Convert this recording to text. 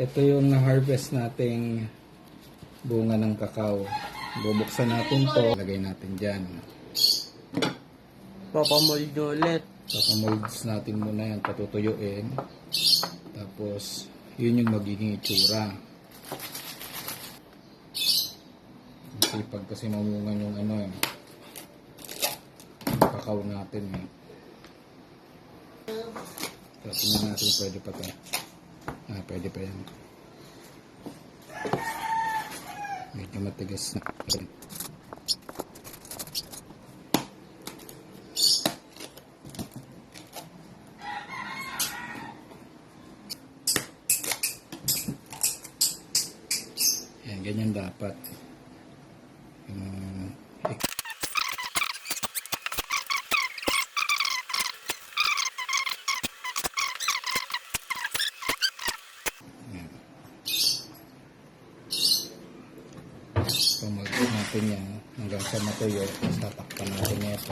Ito yung na-harvest nating bunga ng kakao. Bubuksan natin to. Lagay natin dyan. Papamold ulit. Pakamolds natin muna yan. Patutuyuin. Tapos, yun yung magiging itsura. Sipag kasi mamungan yung ano eh. Kakao natin eh. So, tingnan natin pwede pa to. Pwede pa yan. Medyo matigas na. Yan, ganyan dapat. So mag-put natin yan hanggang sa matuyo. Tapos tatakpan natin ito.